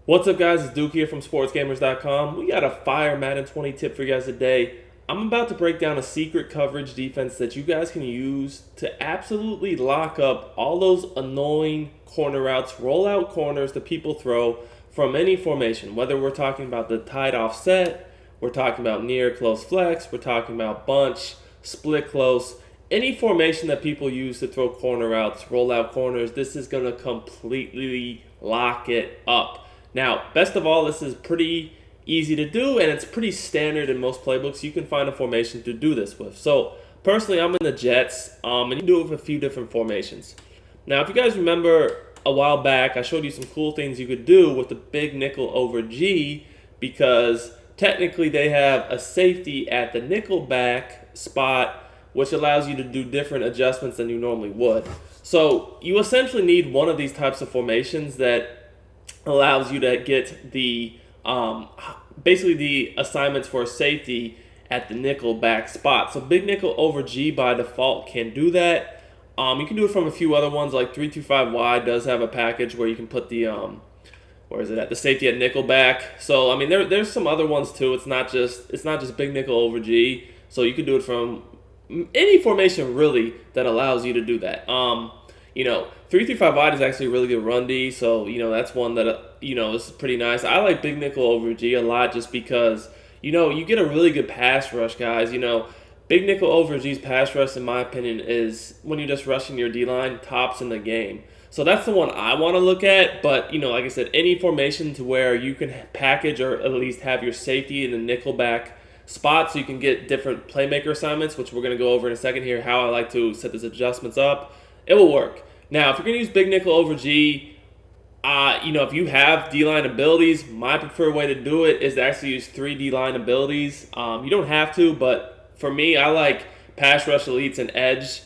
What's up, guys? It's Duke here from SportsGamers.com. We got a fire Madden 20 tip for you guys today. I'm about to break down a secret coverage defense that you guys can use to absolutely lock up all those annoying corner routes, rollout corners that people throw from any formation. Whether we're talking about the tight offset, we're talking about near close flex, we're talking about bunch, split close, any formation that people use to throw corner routes, rollout corners, this is going to completely lock it up. Now, best of all, this is pretty easy to do, and it's pretty standard in most playbooks. You can find a formation to do this with. So, personally, I'm in the Jets, and you can do it with a few different formations. Now, if you guys remember a while back, I showed you some cool things you could do with the big nickel over G, because technically they have a safety at the nickel back spot, which allows you to do different adjustments than you normally would. So, you essentially need one of these types of formations that allows you to get the basically the assignments for safety at the nickel back spot. So big nickel over G by default can do that. You can do it from a few other ones, like 325Y does have a package where you can put the where is it at, the safety at nickel back. So I mean there's some other ones too. It's not just big nickel over G. So you can do it from any formation really that allows you to do that. 335 wide is actually a really good run D, so that's one that is pretty nice. I like big nickel over G a lot just because you get a really good pass rush, guys. Big nickel over G's pass rush, in my opinion, is when you're just rushing your D line, tops in the game. So that's the one I want to look at. But like I said, any formation to where you can package or at least have your safety in the nickel back spot, so you can get different playmaker assignments, which we're going to go over in a second here. How I like to set these adjustments up. It will work. Now, if you're going to use big nickel over G, if you have D-line abilities, my preferred way to do it is to actually use 3 D-line abilities. You don't have to, but for me, I like pass rush elites and edge,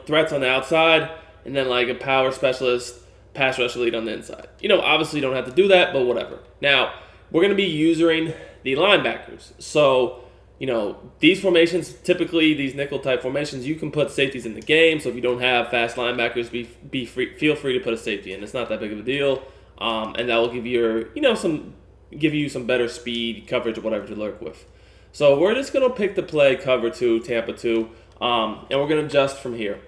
threats on the outside, and then like a power specialist, pass rush elite on the inside. Obviously you don't have to do that, but whatever. Now, we're going to be using the linebackers. So, these formations, typically these nickel type formations, you can put safeties in the game. So if you don't have fast linebackers, feel free to put a safety in. It's not that big of a deal, and that will give you some better speed, coverage, or whatever to lurk with. So we're just gonna pick the play cover 2, Tampa 2, and we're gonna adjust from here.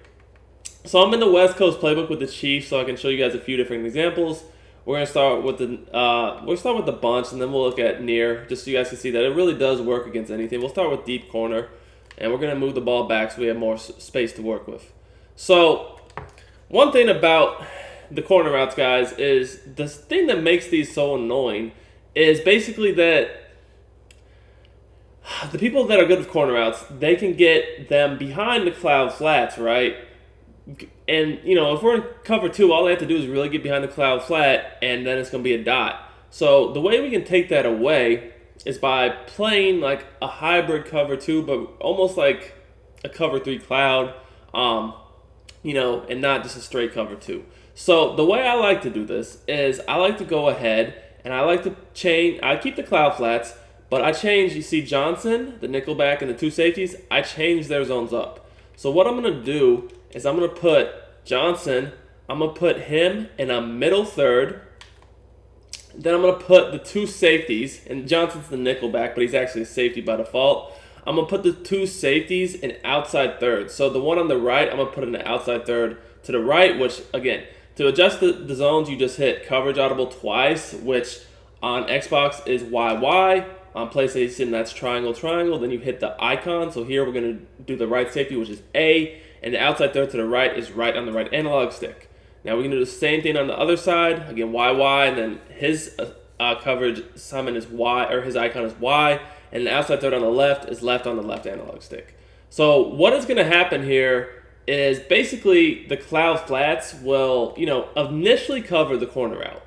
So I'm in the West Coast playbook with the Chiefs, so I can show you guys a few different examples. We're gonna start with the bunch, and then we'll look at near, just so you guys can see that it really does work against anything. We'll start with deep corner, and we're gonna move the ball back so we have more space to work with. So one thing about the corner routes, guys, is the thing that makes these so annoying is basically that the people that are good with corner routes, they can get them behind the cloud flats, right? And, if we're in cover 2, all they have to do is really get behind the cloud flat, and then it's going to be a dot. So the way we can take that away is by playing like a hybrid cover 2, but almost like a cover 3 cloud, and not just a straight cover 2. So the way I like to do this is I like to go ahead, and I like to change. I keep the cloud flats, but I change, you see Johnson, the nickelback, and the 2 safeties, I change their zones up. So what I'm going to do is I'm going to put Johnson, I'm going to put him in a middle third. Then I'm going to put the 2 safeties, and Johnson's the nickelback, but he's actually a safety by default. I'm going to put the 2 safeties in outside third. So the one on the right, I'm going to put in the outside third to the right, which, again, to adjust the zones, you just hit coverage audible twice, which on Xbox is YY. On PlayStation, that's triangle, triangle. Then you hit the icon. So here we're going to do the right safety, which is A. And the outside third to the right is right on the right analog stick. Now we're going to do the same thing on the other side. Again, YY, and then his coverage assignment is Y, or his icon is Y. And the outside third on the left is left on the left analog stick. So what is going to happen here is basically the cloud flats will, initially cover the corner out.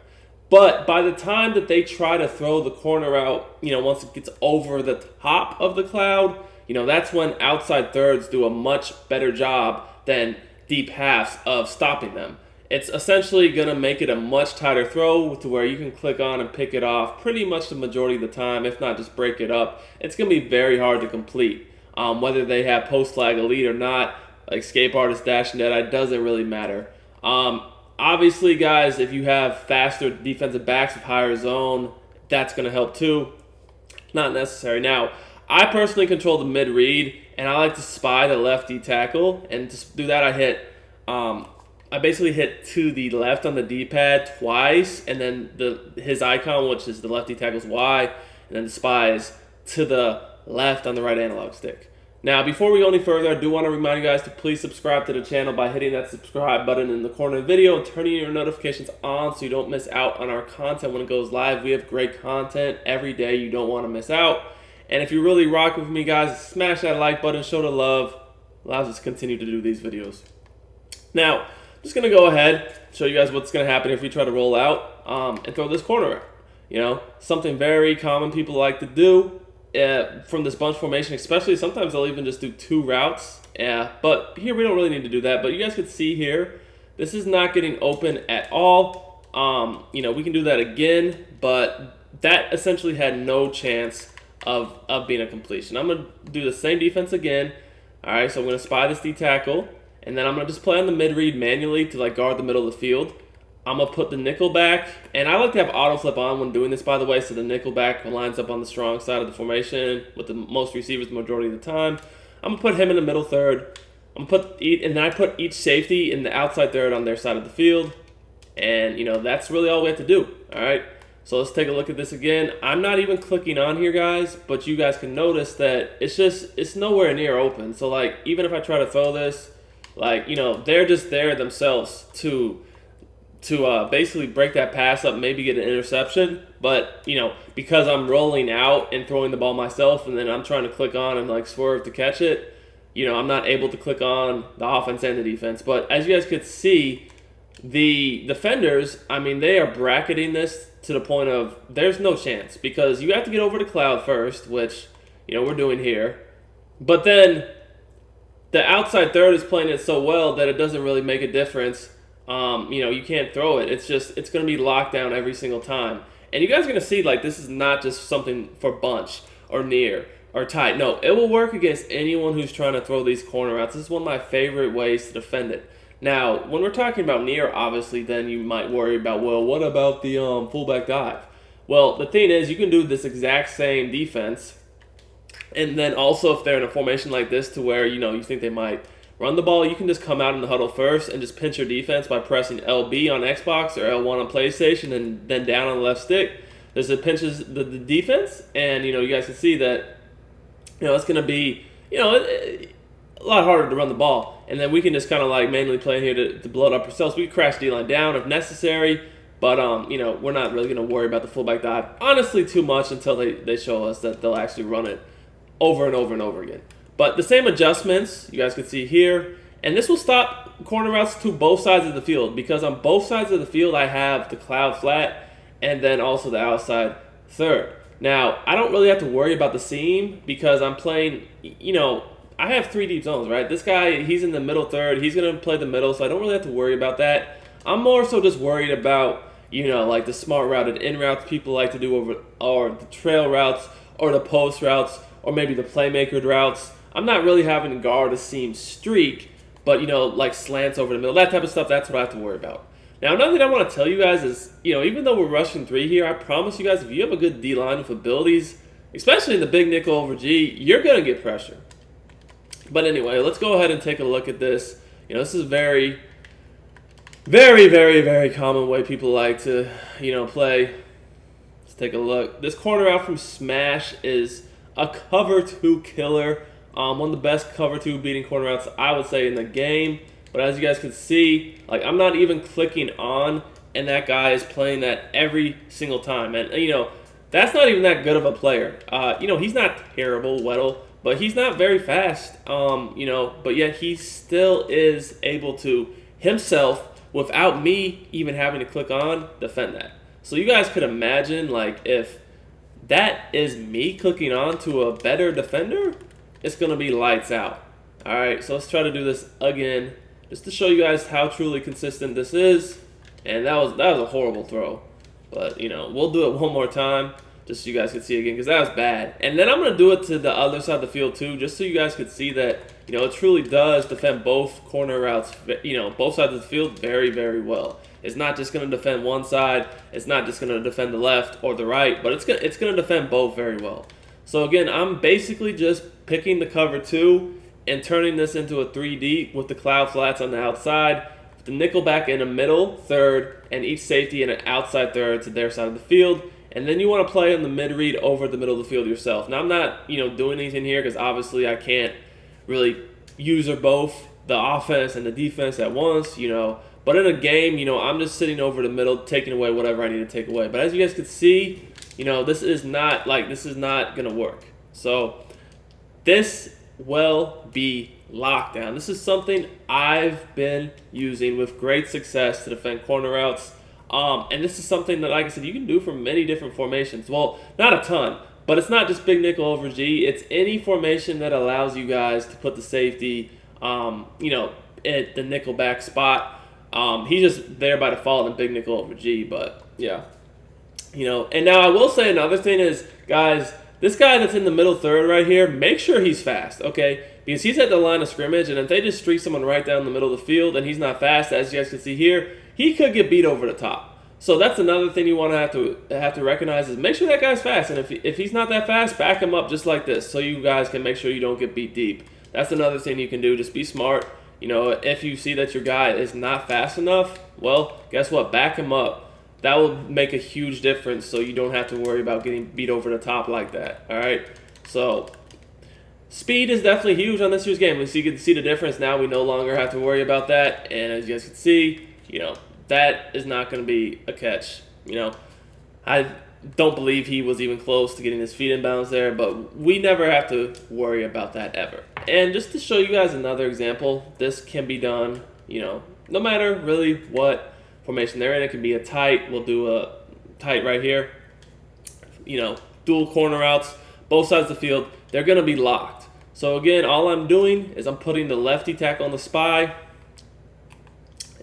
But by the time that they try to throw the corner out, once it gets over the top of the cloud, that's when outside thirds do a much better job than deep halves of stopping them. It's essentially going to make it a much tighter throw to where you can click on and pick it off pretty much the majority of the time, if not just break it up. It's going to be very hard to complete. Whether they have post flag elite or not, like escape artist, dash and dead, it doesn't really matter. Obviously, guys, if you have faster defensive backs with higher zone, that's going to help too. Not necessary. Now, I personally control the mid read, and I like to spy the lefty tackle. And to do that, I basically hit to the left on the D-pad twice, and then his icon, which is the lefty tackle's Y, and then the spy is to the left on the right analog stick. Now, before we go any further, I do want to remind you guys to please subscribe to the channel by hitting that subscribe button in the corner of the video and turning your notifications on so you don't miss out on our content when it goes live. We have great content every day you don't want to miss out. And if you really rock with me, guys, smash that like button, show the love. Allows us to continue to do these videos. Now, I'm just going to go ahead, show you guys what's going to happen if we try to roll out and throw this corner out. You know, something very common people like to do. From this bunch formation, especially sometimes they'll even just do 2 routes. But here we don't really need to do that. But you guys can see here, this is not getting open at all. You know, we can do that again, but that essentially had no chance of being a completion. I'm going to do the same defense again. All right, so I'm going to spy this D tackle, and then I'm going to just play on the mid read manually to like guard the middle of the field. I'm going to put the nickel back, and I like to have auto flip on when doing this, by the way, so the nickel back lines up on the strong side of the formation with the most receivers the majority of the time. I'm going to put him in the middle third. And then I put each safety in the outside third on their side of the field, and, you know, that's really all we have to do, all right? So let's take a look at this again. I'm not even clicking on here, guys, but you guys can notice that it's nowhere near open. So, like, even if I try to throw this, like, you know, they're just there themselves to basically break that pass up, maybe get an interception. But, you know, because I'm rolling out and throwing the ball myself and then I'm trying to click on and, like, swerve to catch it, you know, I'm not able to click on the offense and the defense. But as you guys could see, the defenders, I mean, they are bracketing this to the point of there's no chance because you have to get over the cloud first, which, you know, we're doing here. But then the outside third is playing it so well that it doesn't really make a difference. You know, you can't throw it. It's going to be locked down every single time. And you guys are going to see, like, this is not just something for bunch or near or tight. No, it will work against anyone who's trying to throw these corner routes. This is one of my favorite ways to defend it. Now, when we're talking about near, obviously, then you might worry about, well, what about the fullback dive? Well, the thing is, you can do this exact same defense. And then also, if they're in a formation like this to where, you know, you think they might run the ball, you can just come out in the huddle first and just pinch your defense by pressing LB on Xbox or L1 on PlayStation and then down on the left stick. This pinches the defense, and, you know, you guys can see that, you know, it's going to be, you know, a lot harder to run the ball. And then we can just kind of like manually play here to blow it up ourselves. We can crash D-line down if necessary, but, you know, we're not really going to worry about the fullback dive, honestly, too much until they show us that they'll actually run it over and over and over again. But the same adjustments you guys can see here, and this will stop corner routes to both sides of the field because on both sides of the field I have the cloud flat and then also the outside third. Now, I don't really have to worry about the seam because I'm playing, you know, I have 3 deep zones, right? This guy, he's in the middle third. He's going to play the middle, so I don't really have to worry about that. I'm more so just worried about, you know, like the smart routed in routes people like to do over, or the trail routes or the post routes or maybe the playmaker routes. I'm not really having to guard a seam streak, but, you know, like slants over the middle, that type of stuff, that's what I have to worry about. Now, another thing I want to tell you guys is, you know, even though we're rushing 3 here, I promise you guys, if you have a good D-line with abilities, especially in the big nickel over G, you're going to get pressure. But anyway, let's go ahead and take a look at this. You know, this is a very, very, very, very common way people like to, you know, play. Let's take a look. This corner out from Smash is a cover 2 killer. One of the best cover 2 beating corner routes, I would say, in the game. But as you guys can see, like, I'm not even clicking on, and that guy is playing that every single time. And, you know, that's not even that good of a player. You know, he's not terrible, Weddle, but he's not very fast, you know, but yet he still is able to, himself, without me even having to click on, defend that. So you guys could imagine, like, if that is me clicking on to a better defender, it's going to be lights out. All right, so let's try to do this again, just to show you guys how truly consistent this is. And that was a horrible throw, but, you know, we'll do it one more time. just so you guys can see again, because that was bad. And then I'm going to do it to the other side of the field too, just so you guys could see that, it truly does defend both corner routes, both sides of the field very, very well. It's not just going to defend one side. It's not just going to defend the left or the right, but it's going to defend both very well. So again, I'm basically just picking the cover 2 and turning this into a 3 deep with the cloud flats on the outside, the nickel back in the middle third, and each safety in an outside third to their side of the field. And then you want to play on the mid read over the middle of the field yourself. Now I'm not doing anything here because obviously I can't really use or both the offense and the defense at once, But in a game, I'm just sitting over the middle, taking away whatever I need to take away. But as you guys can see, this is not gonna work. So this will be lockdown. This is something I've been using with great success to defend corner routes. And this is something that, like I said, you can do for many different formations. Well, not a ton, but it's not just big nickel over G. It's any formation that allows you guys to put the safety, at the nickel back spot. He's just there by default in big nickel over G, but yeah. And now I will say another thing is, guys, this guy that's in the middle third right here, make sure he's fast, okay? Because he's at the line of scrimmage, and if they just streak someone right down the middle of the field and he's not fast, as you guys can see here, he could get beat over the top. So that's another thing you want to have to recognize is make sure that guy's fast. And if he's not that fast, back him up just like this so you guys can make sure you don't get beat deep. That's another thing you can do. Just be smart. If you see that your guy is not fast enough, well, guess what? Back him up. That will make a huge difference so you don't have to worry about getting beat over the top like that. All right? So speed is definitely huge on this year's game. You can see the difference now. We no longer have to worry about that. And as you guys can see, that is not going to be a catch. I don't believe he was even close to getting his feet in bounds there, but we never have to worry about that ever. And just to show you guys another example, this can be done, no matter really what formation they're in. It can be a tight. We'll do a tight right here. Dual corner routes, both sides of the field. They're going to be locked. So again, all I'm doing is I'm putting the lefty tackle on the spy.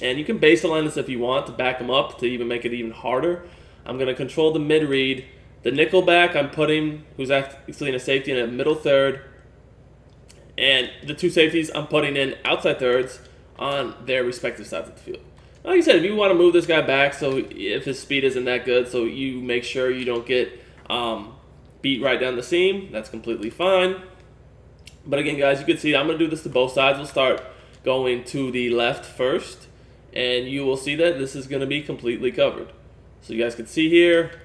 And you can baseline this if you want to back them up to even make it even harder. I'm going to control the mid read. The nickel back I'm putting, who's actually in a safety in a middle third. And the two safeties I'm putting in outside thirds on their respective sides of the field. Like I said, if you want to move this guy back so if his speed isn't that good, so you make sure you don't get beat right down the seam, that's completely fine. But again, guys, you can see I'm going to do this to both sides. We'll start going to the left first. And you will see that this is going to be completely covered. So you guys can see here,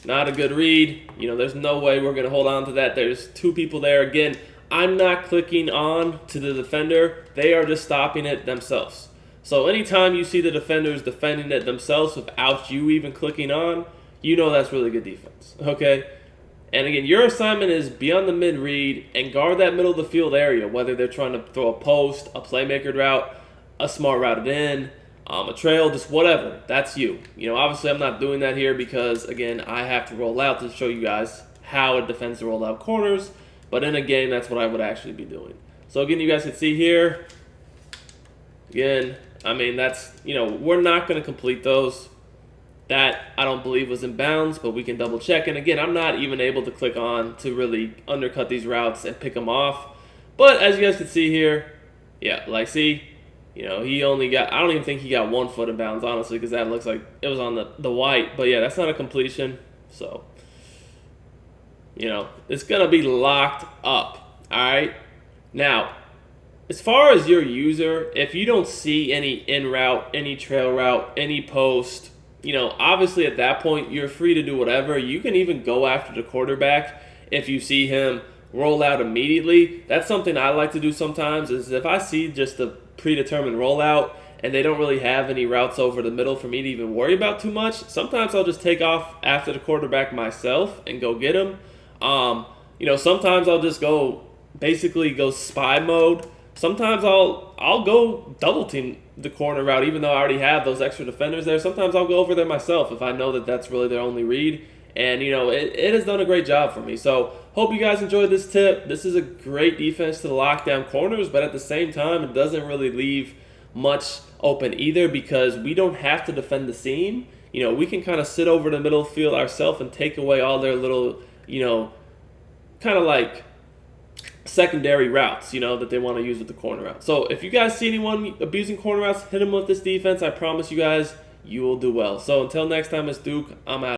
not a good read. There's no way we're going to hold on to that. There's two people there. Again, I'm not clicking on to the defender. They are just stopping it themselves. So anytime you see the defenders defending it themselves without you even clicking on, that's really good defense, okay? And again, your assignment is be on the mid read and guard that middle of the field area, whether they're trying to throw a post, a playmaker route, a smart routed in, a trail, just whatever. That's you. Obviously I'm not doing that here because, again, I have to roll out to show you guys how it defends the rollout corners. But in a game, that's what I would actually be doing. So again, you guys can see here, again, that's, we're not going to complete those. That I don't believe was in bounds, but we can double check. And again, I'm not even able to click on to really undercut these routes and pick them off. But as you guys can see here, yeah, see, he only got, I don't even think he got 1 foot in bounds, honestly, because that looks like it was on the white. But yeah, that's not a completion. So, it's going to be locked up. All right. Now, as far as your user, if you don't see any in route, any trail route, any post, obviously at that point, you're free to do whatever. You can even go after the quarterback if you see him roll out immediately. That's something I like to do sometimes, is if I see just a predetermined rollout and they don't really have any routes over the middle for me to even worry about too much, sometimes I'll just take off after the quarterback myself and go get him. Sometimes I'll just basically go spy mode. Sometimes I'll go double team the corner route, even though I already have those extra defenders there. Sometimes I'll go over there myself if I know that that's really their only read. And, it has done a great job for me. So, hope you guys enjoyed this tip. This is a great defense to the lockdown corners, but at the same time, it doesn't really leave much open either because we don't have to defend the seam. we can kind of sit over the middle field ourselves and take away all their little, kind of like secondary routes, that they want to use with the corner route. So if you guys see anyone abusing corner routes, hit them with this defense. I promise you guys, you will do well. So until next time, it's Duke. I'm out.